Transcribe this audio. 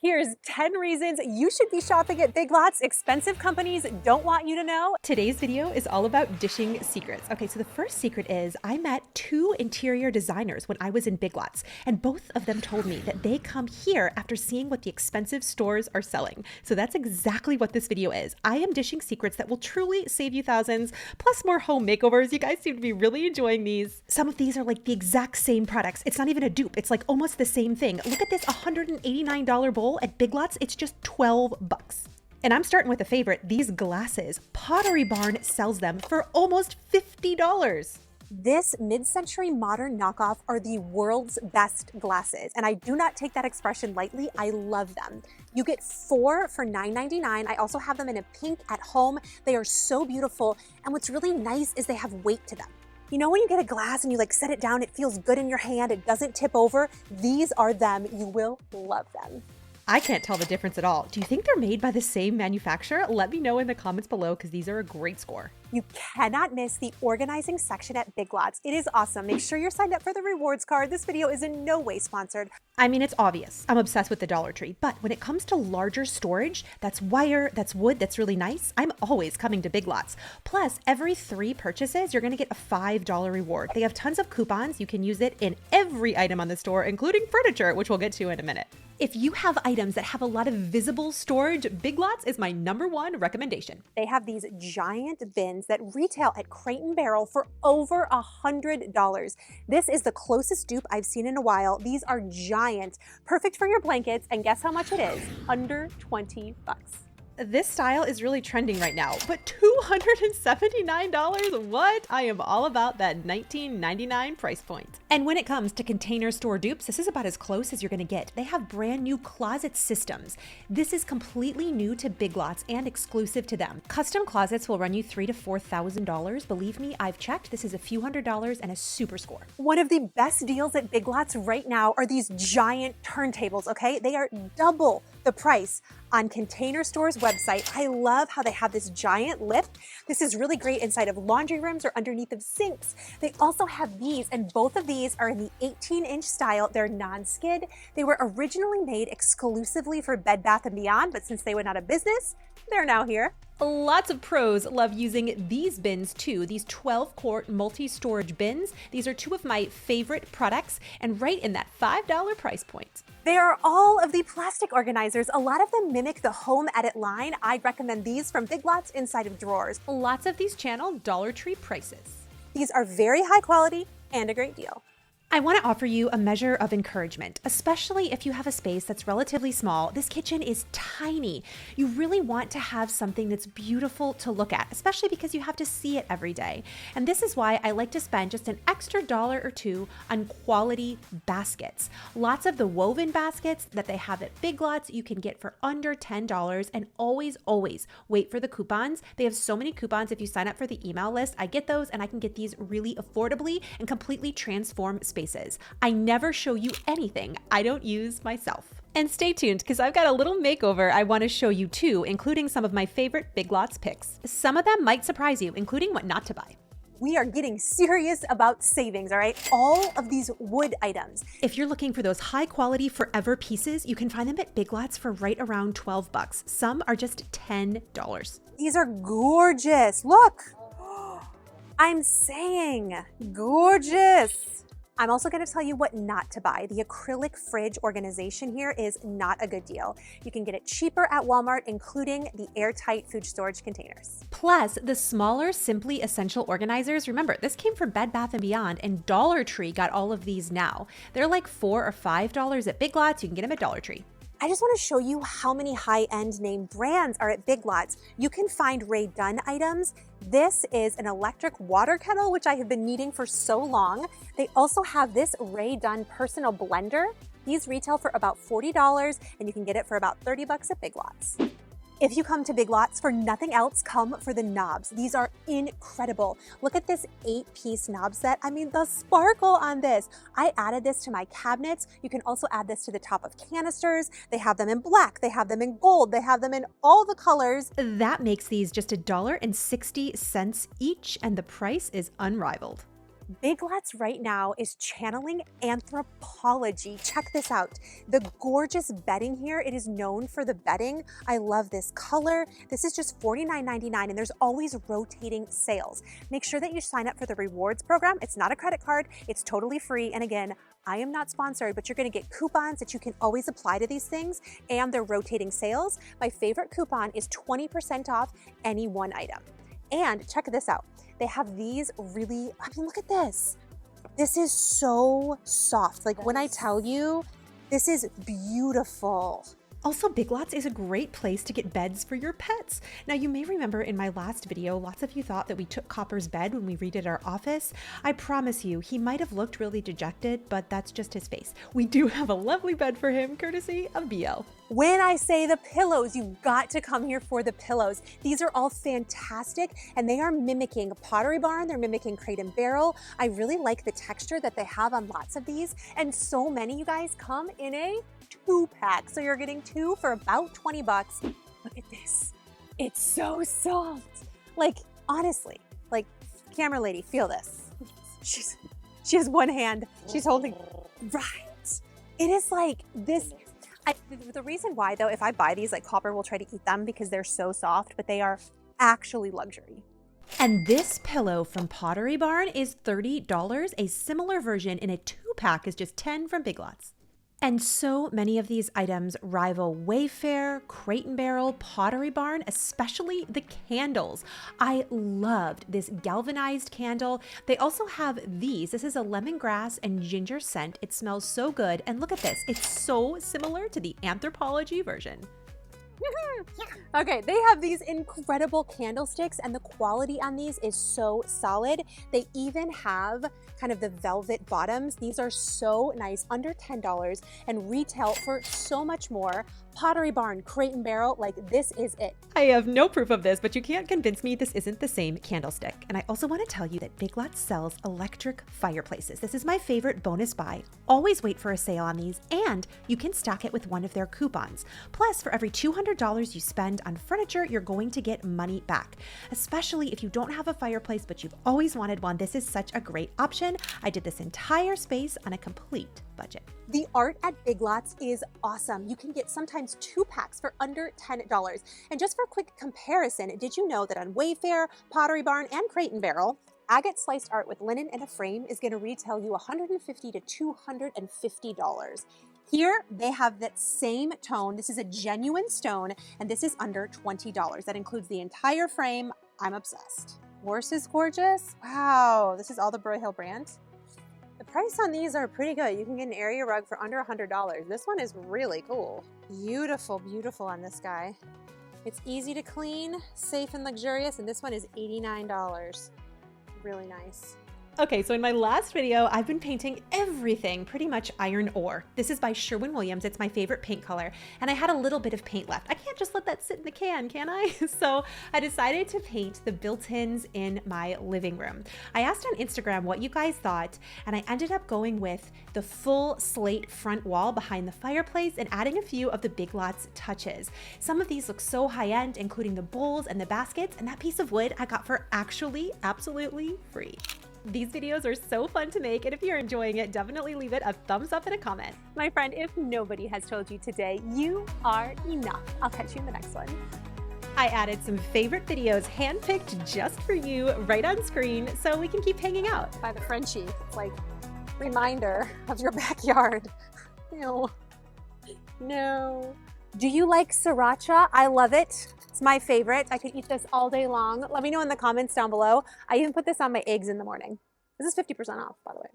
Here's 10 reasons you should be shopping at Big Lots expensive companies don't want you to know. Today's video is all about dishing secrets. Okay, so the first secret is I met two interior designers when I was in Big Lots, and both of them told me that they come here after seeing what the expensive stores are selling. So that's exactly what this video is. I am dishing secrets that will truly save you thousands, plus more home makeovers. You guys seem to be really enjoying these. Some of these are like the exact same products. It's not even a dupe. It's like almost the same thing. Look at this $189 bowl at Big Lots. It's just 12 bucks. And I'm starting with a favorite, these glasses. Pottery Barn sells them for almost $50. This mid-century modern knockoff are the world's best glasses, and I do not take that expression lightly. I love them. You get 4 for $9.99. I also have them in a pink at home. They are so beautiful, and what's really nice is they have weight to them. You know when you get a glass and you like set it down, it feels good in your hand, it doesn't tip over? These are them. You will love them. I can't tell the difference at all. Do you think they're made by the same manufacturer? Let me know in the comments below because these are a great score. You cannot miss the organizing section at Big Lots. It is awesome. Make sure you're signed up for the rewards card. This video is in no way sponsored. I mean, it's obvious. I'm obsessed with the Dollar Tree, but when it comes to larger storage, that's wire, that's wood, that's really nice, I'm always coming to Big Lots. Plus, every 3 purchases, you're gonna get a $5 reward. They have tons of coupons. You can use it in every item on the store, including furniture, which we'll get to in a minute. If you have items that have a lot of visible storage, Big Lots is my #1 recommendation. They have these giant bins that retail at Crate & Barrel for over $100. This is the closest dupe I've seen in a while. These are giant, perfect for your blankets, and guess how much it is? Under 20 bucks. This style is really trending right now, but $279? What? I am all about that $19.99 price point. And when it comes to container store dupes, this is about as close as you're gonna get. They have brand new closet systems. This is completely new to Big Lots and exclusive to them. Custom closets will run you $3,000 to $4,000. Believe me, I've checked. This is a few $100s and a super score. One of the best deals at Big Lots right now are these giant turntables, okay? They are double the price on Container Store's website. I love how they have this giant lift. This is really great inside of laundry rooms or underneath of sinks. They also have these, and both of these are in the 18-inch style. They're non-skid. They were originally made exclusively for Bed Bath & Beyond, but since they went out of business, they're now here. Lots of pros love using these bins too, these 12-quart multi-storage bins. These are 2 of my favorite products and right in that $5 price point. They are all of the plastic organizers. A lot of them mimic the Home Edit line. I'd recommend these from Big Lots inside of drawers. Lots of these channel Dollar Tree prices. These are very high quality and a great deal. I want to offer you a measure of encouragement, especially if you have a space that's relatively small. This kitchen is tiny. You really want to have something that's beautiful to look at, especially because you have to see it every day. And this is why I like to spend just an extra $1 or $2 on quality baskets. Lots of the woven baskets that they have at Big Lots you can get for under $10, and always wait for the coupons. They have so many coupons. If you sign up for the email list, I get those and I can get these really affordably and completely transform spaces. I never show you anything I don't use myself. And stay tuned because I've got a little makeover I want to show you too, including some of my favorite Big Lots picks. Some of them might surprise you, including what not to buy. We are getting serious about savings, all right? All of these wood items. If you're looking for those high quality forever pieces, you can find them at Big Lots for right around 12 bucks. Some are just $10. These are gorgeous. Look, I'm saying gorgeous. I'm also going to tell you what not to buy. The acrylic fridge organization here is not a good deal. You can get it cheaper at Walmart, including the airtight food storage containers. Plus, the smaller Simply Essential organizers, remember, this came from Bed Bath & Beyond, and Dollar Tree got all of these now. They're like $4 or $5 at Big Lots. You can get them at Dollar Tree. I just want to show you how many high-end name brands are at Big Lots. You can find Rae Dunn items. This is an electric water kettle, which I have been needing for so long. They also have this Rae Dunn personal blender. These retail for about $40, and you can get it for about 30 bucks at Big Lots. If you come to Big Lots for nothing else, come for the knobs. These are incredible. Look at this 8-piece knob set. I mean, the sparkle on this. I added this to my cabinets. You can also add this to the top of canisters. They have them in black. They have them in gold. They have them in all the colors. That makes these just $1.60 each, and the price is unrivaled. Big Lots right now is channeling anthropology. Check this out. The gorgeous bedding here, it is known for the bedding. I love this color. This is just $49.99 and there's always rotating sales. Make sure that you sign up for the rewards program. It's not a credit card, it's totally free. And again, I am not sponsored, but you're gonna get coupons that you can always apply to these things and they're rotating sales. My favorite coupon is 20% off any one item. And check this out. They have these really, I mean, look at this. This is so soft. Like when I tell you, this is beautiful. Also, Big Lots is a great place to get beds for your pets. Now, you may remember in my last video, lots of you thought that we took Copper's bed when we redid our office. I promise you, he might have looked really dejected, but that's just his face. We do have a lovely bed for him, courtesy of BL. When I say the pillows, you've got to come here for the pillows. These are all fantastic and they are mimicking Pottery Barn. They're mimicking Crate and Barrel. I really like the texture that they have on lots of these. And so many, you guys, come in a 2-pack. So you're getting 2 for about 20 bucks. Look at this. It's so soft. Like, honestly, like, camera lady, feel this. She has one hand. She's holding, right. It is like this. The reason why though, if I buy these, like Copper will try to eat them because they're so soft, but they are actually luxury. And this pillow from Pottery Barn is $30. A similar version in a 2-pack is just $10 from Big Lots. And so many of these items rival Wayfair, Crate and Barrel, Pottery Barn, especially the candles. I loved this galvanized candle. They also have these. This is a lemongrass and ginger scent. It smells so good. And look at this. It's so similar to the Anthropology version. Okay, they have these incredible candlesticks and the quality on these is so solid. They even have kind of the velvet bottoms. These are so nice, under $10 and retail for so much more. Pottery Barn, Crate and Barrel, like this is it. I have no proof of this, but you can't convince me this isn't the same candlestick. And I also want to tell you that Big Lots sells electric fireplaces. This is my favorite bonus buy. Always wait for a sale on these, and you can stack it with one of their coupons. Plus, for every $200 you spend on furniture, you're going to get money back. Especially if you don't have a fireplace, but you've always wanted one, this is such a great option. I did this entire space on a complete budget. The art at Big Lots is awesome. You can get sometimes 2-packs for under $10. And just for a quick comparison, did you know that on Wayfair, Pottery Barn, and Crate and Barrel, agate sliced art with linen and a frame is gonna retail you $150 to $250. Here, they have that same tone. This is a genuine stone, and this is under $20. That includes the entire frame. I'm obsessed. Horse is gorgeous. Wow, this is all the Broyhill brand. The price on these are pretty good. You can get an area rug for under $100. This one is really cool. Beautiful, beautiful on this guy. It's easy to clean, safe and luxurious, and this one is $89. Really nice. Okay, so in my last video, I've been painting everything pretty much iron ore. This is by Sherwin-Williams. It's my favorite paint color, and I had a little bit of paint left. I can't just let that sit in the can I? So I decided to paint the built-ins in my living room. I asked on Instagram what you guys thought, and I ended up going with the full slate front wall behind the fireplace and adding a few of the Big Lots touches. Some of these look so high-end, including the bowls and the baskets, and that piece of wood I got for actually absolutely free. These videos are so fun to make, and if you're enjoying it, definitely leave it a thumbs up and a comment. My friend, if nobody has told you today, you are enough. I'll catch you in the next one. I added some favorite videos handpicked just for you right on screen so we can keep hanging out. By the Frenchie, it's like reminder of your backyard. No. Do you like sriracha? I love it. It's my favorite. I could eat this all day long. Let me know in the comments down below. I even put this on my eggs in the morning. This is 50% off, by the way.